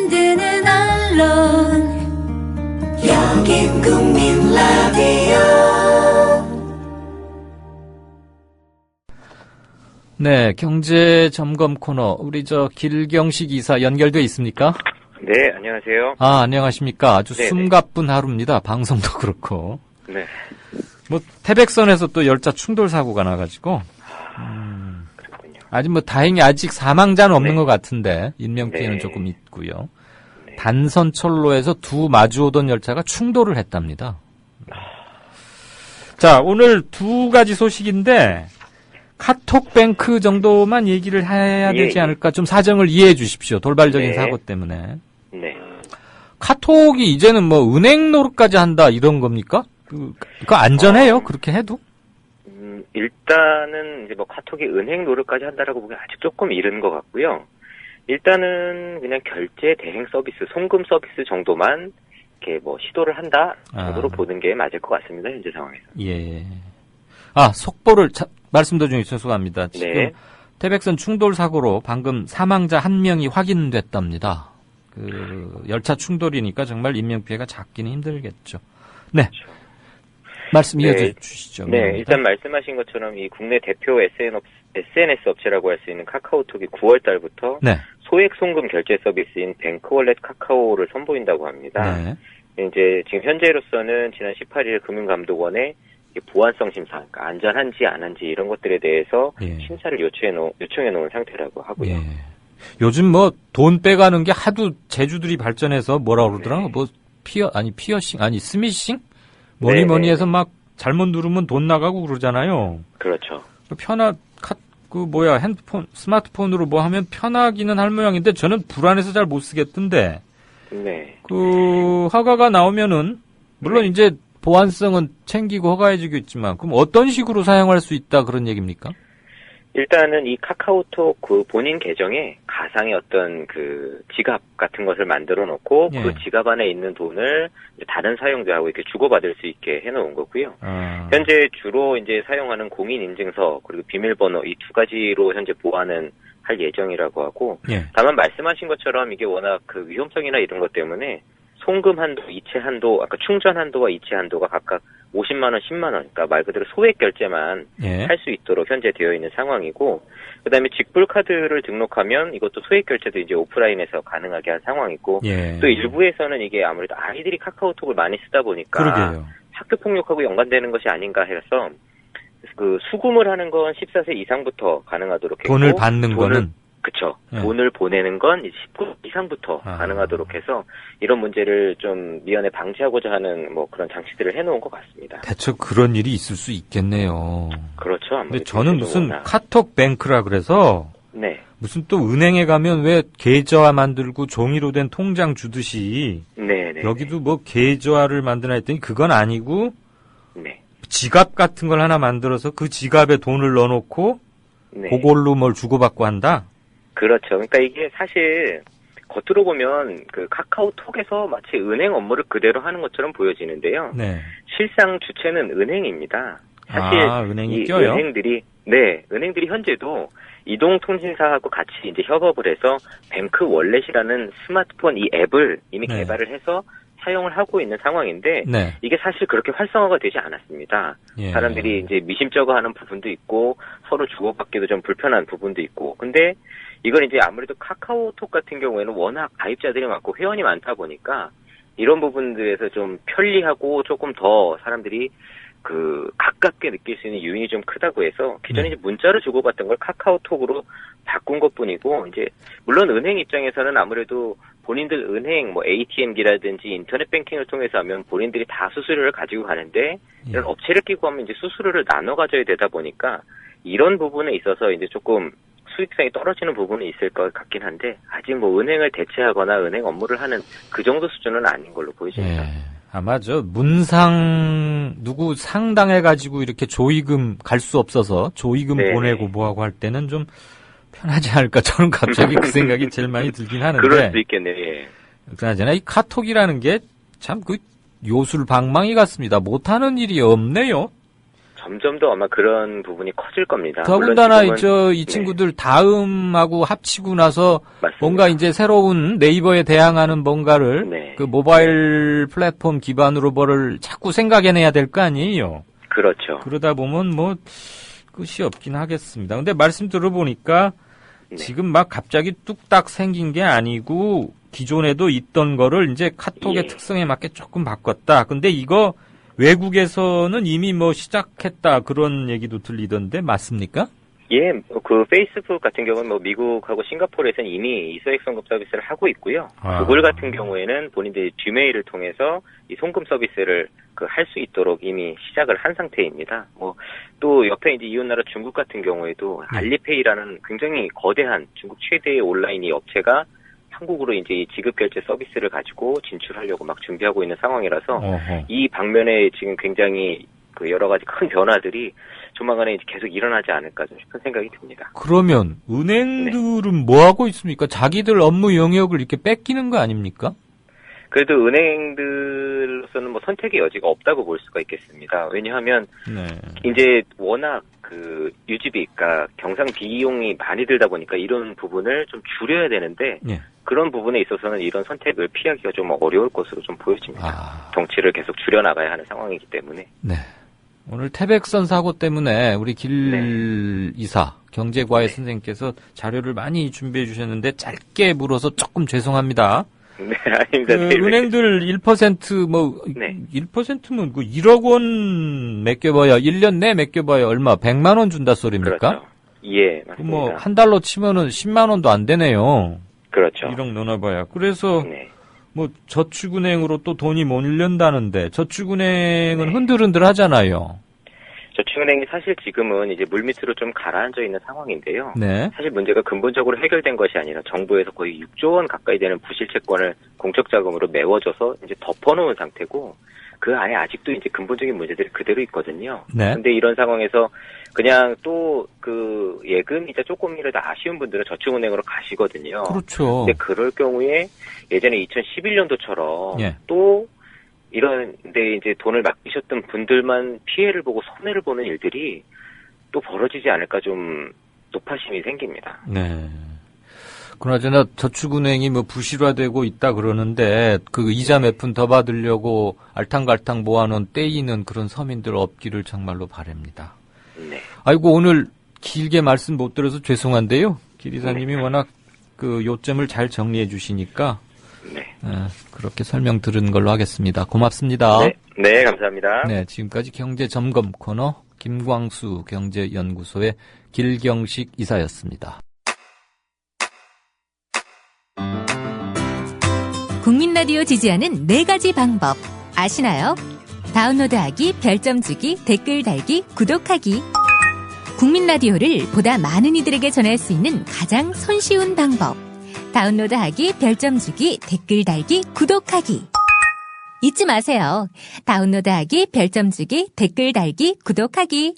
만드는 언론 여긴 국민 라디오. 네, 경제 점검 코너 우리 길경식 이사 연결돼 있습니까? 네, 안녕하세요. 아, 안녕하십니까. 아주 네네. 숨가쁜 하루입니다. 방송도 그렇고. 네. 태백선에서 또 열차 충돌 사고가 나가지고. 그렇군요. 다행히 아직 사망자는 없는 네. 것 같은데 인명피해는 네. 조금 있고요. 네. 단선철로에서 두 마주오던 열차가 충돌을 했답니다. 자, 오늘 두 가지 소식인데 카톡뱅크 정도만 얘기를 해야 되지 않을까? 좀 사정을 이해해 주십시오. 돌발적인 네. 사고 때문에. 네. 카톡이 이제는 은행 노릇까지 한다 이런 겁니까? 그거 안전해요? 그렇게 해도? 일단은 이제 카톡이 은행 노릇까지 한다라고 보기엔 아직 조금 이른 것 같고요. 일단은 그냥 결제 대행 서비스, 송금 서비스 정도만 이렇게 시도를 한다 정도로 보는 게 맞을 것 같습니다. 현재 상황에서. 예. 속보를 말씀 도중에 죄송합니다. 지금 네. 태백선 충돌 사고로 방금 사망자 1명이 확인됐답니다. 열차 충돌이니까 정말 인명피해가 작기는 힘들겠죠. 네. 그렇죠. 말씀 이어져 주시죠. 네, 미안합니다. 일단 말씀하신 것처럼 이 국내 대표 SNS 업체라고 할 수 있는 카카오톡이 9월 달부터 네. 소액 송금 결제 서비스인 뱅크월렛 카카오를 선보인다고 합니다. 네. 이제 지금 현재로서는 지난 18일 금융감독원에 보안성 심사, 그러니까 안전한지 안 한지 이런 것들에 대해서 심사를 요청해 놓은 상태라고 하고요. 예. 요즘 돈 빼가는 게 하도 제주들이 발전해서 뭐라 그러더라? 피어싱, 스미싱? 뭐니 해서 잘못 누르면 돈 나가고 그러잖아요. 그렇죠. 핸드폰, 스마트폰으로 하면 편하기는 할 모양인데 저는 불안해서 잘 못 쓰겠던데. 네. 허가가 나오면은, 물론 이제 보안성은 챙기고 허가해주겠지만, 그럼 어떤 식으로 사용할 수 있다 그런 얘기입니까? 일단은 이 카카오톡 본인 계정에 가상의 어떤 지갑 같은 것을 만들어 놓고 그 지갑 안에 있는 돈을 다른 사용자하고 이렇게 주고받을 수 있게 해놓은 거고요. 현재 주로 이제 사용하는 공인인증서 그리고 비밀번호 이 두 가지로 현재 보안은 할 예정이라고 하고 다만 말씀하신 것처럼 이게 워낙 위험성이나 이런 것 때문에 송금 한도, 이체 한도, 아까 충전 한도와 이체 한도가 각각 50만 원, 10만 원, 그러니까 말 그대로 소액 결제만 할 수 있도록 현재 되어 있는 상황이고, 그다음에 직불 카드를 등록하면 이것도 소액 결제도 이제 오프라인에서 가능하게 한 상황이고, 또 일부에서는 이게 아무래도 아이들이 카카오톡을 많이 쓰다 보니까 학교 폭력하고 연관되는 것이 아닌가 해서 수금을 하는 건 14세 이상부터 가능하도록 했고, 돈을 받는 거는 그쵸. 돈을 보내는 건 19세 이상부터 가능하도록 해서 이런 문제를 좀 미연에 방지하고자 하는 그런 장치들을 해놓은 것 같습니다. 대체 그런 일이 있을 수 있겠네요. 그렇죠. 근데 저는 무슨 카톡뱅크라 그래서 무슨 또 은행에 가면 왜 계좌 만들고 종이로 된 통장 주듯이 여기도 계좌를 만드나 했더니 그건 아니고 지갑 같은 걸 하나 만들어서 그 지갑에 돈을 넣어놓고 그걸로 뭘 주고받고 한다? 그렇죠. 그러니까 이게 사실 겉으로 보면 카카오톡에서 마치 은행 업무를 그대로 하는 것처럼 보여지는데요. 실상 주체는 은행입니다. 사실 은행이 껴요? 은행들이 현재도 이동통신사하고 같이 이제 협업을 해서 뱅크월렛이라는 스마트폰 이 앱을 이미 개발을 해서 사용을 하고 있는 상황인데 이게 사실 그렇게 활성화가 되지 않았습니다. 사람들이 이제 미심쩍어하는 부분도 있고 서로 주고받기도 좀 불편한 부분도 있고 근데 이건 이제 아무래도 카카오톡 같은 경우에는 워낙 가입자들이 많고 회원이 많다 보니까 이런 부분들에서 좀 편리하고 조금 더 사람들이 가깝게 느낄 수 있는 요인이 좀 크다고 해서 기존에 이제 문자로 주고받던 걸 카카오톡으로 바꾼 것뿐이고 이제 물론 은행 입장에서는 아무래도 본인들 은행 ATM기라든지 인터넷 뱅킹을 통해서 하면 본인들이 다 수수료를 가지고 가는데 이런 업체를 끼고 하면 이제 수수료를 나눠 가져야 되다 보니까 이런 부분에 있어서 이제 조금 수익성이 떨어지는 부분이 있을 것 같긴 한데 아직 은행을 대체하거나 은행 업무를 하는 그 정도 수준은 아닌 걸로 보이십니다. 아마 누구 상당해가지고 이렇게 조의금 갈 수 없어서 조의금 보내고 뭐하고 할 때는 좀 편하지 않을까 저는 갑자기 그 생각이 제일 많이 들긴 하는데. 그럴 수 있겠네요. 그나저나 이 카톡이라는 게 참 요술방망이 같습니다. 못하는 일이 없네요. 점점 더 아마 그런 부분이 커질 겁니다. 더군다나 이 친구들 다음하고 합치고 나서 맞습니다. 뭔가 이제 새로운 네이버에 대항하는 뭔가를 그 모바일 플랫폼 기반으로 뭐를 자꾸 생각해내야 될 거 아니에요. 그렇죠. 그러다 보면 뭐 끝이 없긴 하겠습니다. 근데 말씀 들어보니까 지금 막 갑자기 뚝딱 생긴 게 아니고 기존에도 있던 거를 이제 카톡의 특성에 맞게 조금 바꿨다. 근데 이거 외국에서는 이미 뭐 시작했다 그런 얘기도 들리던데 맞습니까? 예, 그 페이스북 같은 경우는 뭐 미국하고 싱가포르에서는 이미 이 소액 송금 서비스를 하고 있고요. 구글 같은 경우에는 본인들이 Gmail을 통해서 이 송금 서비스를 할 수 있도록 이미 시작을 한 상태입니다. 뭐 또 옆에 이제 이웃나라 중국 같은 경우에도 알리페이라는 굉장히 거대한 중국 최대의 온라인 이 업체가 한국으로 이제 이 지급결제 서비스를 가지고 진출하려고 막 준비하고 있는 상황이라서 이 방면에 지금 굉장히 그 여러 가지 큰 변화들이 조만간에 이제 계속 일어나지 않을까 좀 싶은 생각이 듭니다. 그러면 은행들은 뭐 하고 있습니까? 자기들 업무 영역을 이렇게 뺏기는 거 아닙니까? 그래도 은행들로서는 뭐 선택의 여지가 없다고 볼 수가 있겠습니다. 왜냐하면 이제 워낙 그 유지비, 그러니까 경상 비용이 많이 들다 보니까 이런 부분을 좀 줄여야 되는데 그런 부분에 있어서는 이런 선택을 피하기가 좀 어려울 것으로 좀 보여집니다. 덩치를 계속 줄여나가야 하는 상황이기 때문에. 네. 오늘 태백선 사고 때문에 우리 길 이사 경제과외 선생님께서 자료를 많이 준비해 주셨는데 짧게 물어서 조금 죄송합니다. 네, 아닙니다. 그 은행들 1% 뭐 1%면 그 1억 원 맡겨봐야 1년 내 맡겨봐야 얼마 100만 원 준다 소리입니까? 그렇죠. 예, 맞습니다. 뭐 한 달로 치면은 10만 원도 안 되네요. 그렇죠. 1억 넣어봐야. 그래서 뭐 저축은행으로 또 돈이 못 일련다는데 저축은행은 흔들흔들 하잖아요. 저축은행이 사실 지금은 이제 물밑으로 좀 가라앉아 있는 상황인데요. 네. 사실 문제가 근본적으로 해결된 것이 아니라 정부에서 거의 6조 원 가까이 되는 부실 채권을 공적 자금으로 메워줘서 이제 덮어놓은 상태고 그 안에 아직도 이제 근본적인 문제들이 그대로 있거든요. 네. 근데 이런 상황에서 그냥 또 그 예금이자 조금이라도 아쉬운 분들은 저축은행으로 가시거든요. 그렇죠. 근데 그럴 경우에 예전에 2011년도처럼 또 이런데 이제 돈을 맡기셨던 분들만 피해를 보고 손해를 보는 일들이 또 벌어지지 않을까 좀 노파심이 생깁니다. 네. 그나저나 저축은행이 뭐 부실화되고 있다 그러는데 그 이자 몇 푼 더 받으려고 알탕갈탕 모아놓은 떼이는 그런 서민들 없기를 정말로 바랍니다. 네. 아이고 오늘 길게 말씀 못 드려서 죄송한데요. 길 이사님이 워낙 그 요점을 잘 정리해 주시니까 그렇게 설명 들은 걸로 하겠습니다. 고맙습니다. 네, 감사합니다. 네, 지금까지 경제점검 코너 김광수 경제연구소의 길경식 이사였습니다. 국민라디오 지지하는 4가지 방법 아시나요? 다운로드하기, 별점 주기, 댓글 달기, 구독하기. 국민라디오를 보다 많은 이들에게 전할 수 있는 가장 손쉬운 방법. 다운로드하기, 별점 주기, 댓글 달기, 구독하기. 잊지 마세요. 다운로드하기, 별점 주기, 댓글 달기, 구독하기.